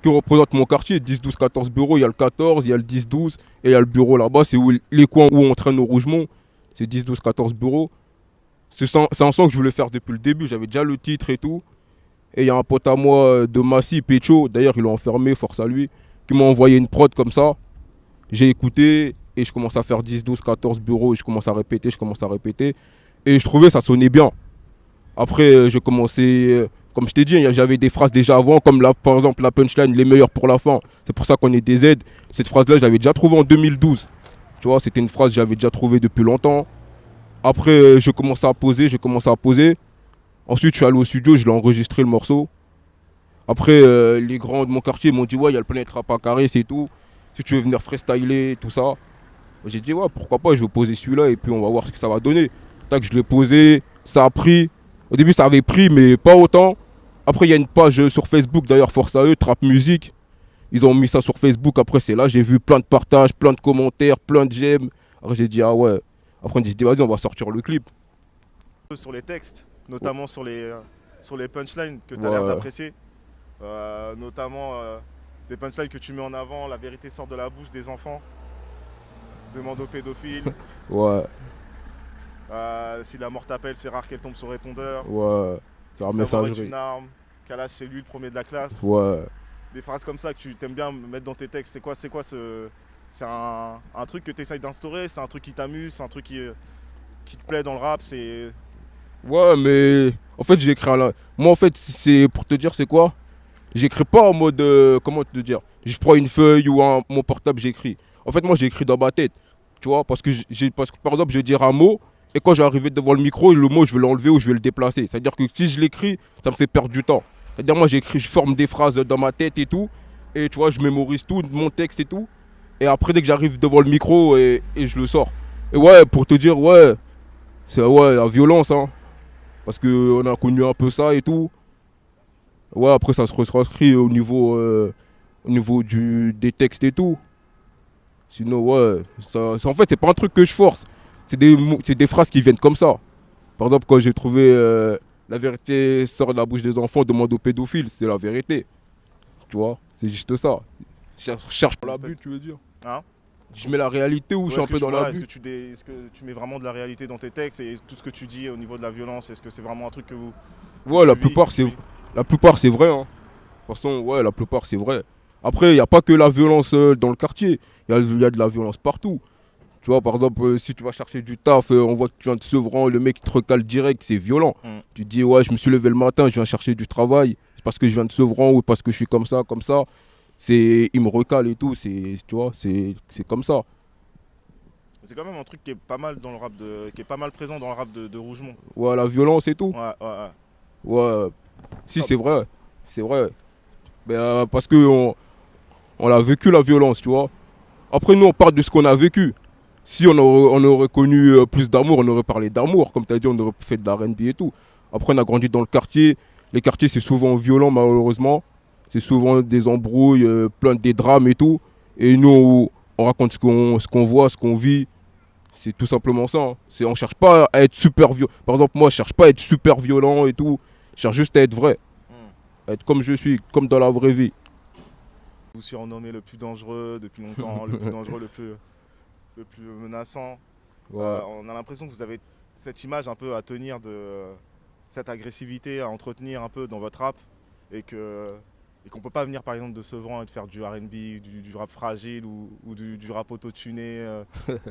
qui représentent mon quartier. 10, 12, 14 bureaux. Il y a le 14, il y a le 10, 12 et il y a le bureau là-bas. C'est où, les coins où on traîne au Rougemont. C'est 10, 12, 14 bureaux. C'est un son que je voulais faire depuis le début. J'avais déjà le titre et tout. Et il y a un pote à moi de Massy, Pecho, d'ailleurs ils l'ont enfermé, force à lui, qui m'a envoyé une prod comme ça. J'ai écouté et je commence à faire 10, 12, 14 bureaux et je commence à répéter, je commence à répéter. Et je trouvais ça sonnait bien. Après, j'ai commencé, comme je t'ai dit, j'avais des phrases déjà avant, comme par exemple la punchline, les meilleurs pour la fin. C'est pour ça qu'on est des Z. Cette phrase-là, je l'avais déjà trouvée en 2012. Tu vois, c'était une phrase que j'avais déjà trouvée depuis longtemps. Après, je commence à poser, je commence à poser. Ensuite, je suis allé au studio, je l'ai enregistré le morceau. Après, les grands de mon quartier m'ont dit, ouais, il y a le Planète Rap à Carré, c'est tout. Si tu veux venir freestyler, tout ça. J'ai dit, ouais, pourquoi pas, je vais poser celui-là et puis on va voir ce que ça va donner. Tac, je l'ai posé, ça a pris. Au début, ça avait pris, mais pas autant. Après, il y a une page sur Facebook, d'ailleurs, force à eux, Trap Music. Ils ont mis ça sur Facebook. Après, c'est là, j'ai vu plein de partages, plein de commentaires, plein de j'aime. Après, j'ai dit, ah ouais. Après, on s'est dit, vas-y, on va sortir le clip. Sur les textes, notamment sur les punchlines que tu as l'air d'apprécier. Notamment des punchlines que tu mets en avant, la vérité sort de la bouche des enfants. Demande aux pédophiles. Ouais. Si la mort t'appelle, c'est rare qu'elle tombe sur répondeur. Ouais. C'est un messagerie. Une arme. Kalash, c'est lui le premier de la classe. Ouais. Des phrases comme ça que tu t'aimes bien mettre dans tes textes. C'est quoi ce... C'est un truc que tu essayes d'instaurer, c'est un truc qui t'amuse, c'est un truc qui te plaît dans le rap, c'est... Ouais, mais en fait, j'écris à la... Moi, en fait, c'est pour te dire, c'est quoi? J'écris pas en mode... comment te dire? Je prends une feuille ou mon portable, j'écris. En fait, moi, j'écris dans ma tête. Tu vois, parce que par exemple, je vais dire un mot, et quand j'arrive devant le micro, le mot, je vais l'enlever ou je vais le déplacer. C'est-à-dire que si je l'écris, ça me fait perdre du temps. C'est-à-dire, moi, j'écris, je forme des phrases dans ma tête et tout, et tu vois, je mémorise tout, mon texte et tout. Et après, dès que j'arrive devant le micro, et je le sors. Et ouais, pour te dire, ouais, c'est ouais, la violence, hein. Parce qu'on a connu un peu ça et tout. Ouais, après, ça se retranscrit au niveau des textes et tout. Sinon, ouais, en fait, c'est pas un truc que je force. C'est des phrases qui viennent comme ça. Par exemple, quand j'ai trouvé la vérité sort de la bouche des enfants, demande aux pédophiles, c'est la vérité. Tu vois, c'est juste ça. Je cherche pas l'abus, tu veux dire. Hein? Je mets la réalité ou je suis un peu dans l'abus. Est-ce que tu mets vraiment de la réalité dans tes textes et tout ce que tu dis au niveau de la violence, est-ce que c'est vraiment un truc que vous... Ouais, la plupart c'est vrai. Hein. De toute façon, ouais, la plupart c'est vrai. Après, il n'y a pas que la violence dans le quartier. Il y a de la violence partout. Tu vois, par exemple, si tu vas chercher du taf, on voit que tu viens de Sevran, le mec te recale direct, c'est violent. Tu te dis, ouais, je me suis levé le matin, je viens chercher du travail, c'est parce que je viens de Sevran ou parce que je suis comme ça, comme ça. Il me recale et tout, tu vois, c'est comme ça. C'est quand même un truc qui est pas mal dans le rap qui est pas mal présent dans le rap de Rougemont. Ouais, la violence et tout. Ouais. Ouais, si, c'est vrai. C'est vrai. Mais, parce que on a vécu la violence, tu vois. Après, nous, on parle de ce qu'on a vécu. Si on aurait connu plus d'amour, on aurait parlé d'amour. Comme tu as dit, on aurait fait de la R&B et tout. Après, on a grandi dans le quartier. Les quartiers, c'est souvent violent, malheureusement. C'est souvent des embrouilles, plein de drames et tout. Et nous, on raconte ce qu'on voit, ce qu'on vit. C'est tout simplement ça. Hein. On cherche pas à être super violent. Par exemple, moi, je cherche pas à être super violent et tout. Je cherche juste à être vrai. À être comme je suis, comme dans la vraie vie. Vous surnommez le plus dangereux depuis longtemps, le plus dangereux, le plus menaçant. Ouais. On a l'impression que vous avez cette image un peu à tenir de cette agressivité à entretenir un peu dans votre rap et qu'on peut pas venir par exemple de Sevran et de faire du R&B, du rap fragile ou du rap auto-tuné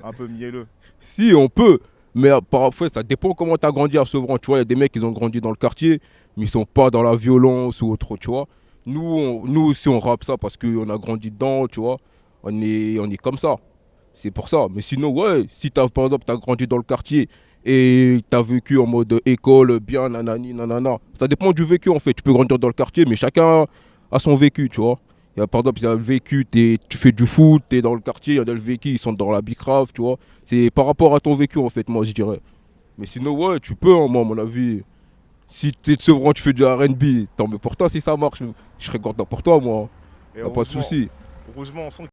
un peu mielleux. Si, on peut, mais parfois ça dépend comment tu as grandi à Sevran. Tu vois, il y a des mecs qui ont grandi dans le quartier, mais ils sont pas dans la violence ou autre, tu vois. Nous aussi on rappe ça parce qu'on a grandi dedans, tu vois. On est comme ça. C'est pour ça. Mais sinon, ouais, si par exemple, tu as grandi dans le quartier et tu as vécu en mode école, bien, nanani, nanana. Ça dépend du vécu, en fait. Tu peux grandir dans le quartier, mais chacun a son vécu, tu vois. Par exemple, il y a le vécu, tu fais du foot, tu es dans le quartier, il y a le vécu, ils sont dans la bicrave, tu vois. C'est par rapport à ton vécu, en fait, moi, je dirais. Mais sinon, ouais, tu peux, hein, moi, à mon avis. Si tu es de Sevran, tu fais du R&B, tant mieux pour toi si ça marche. Je serais content pour toi, moi. Y a pas de souci. Rougemont, on sent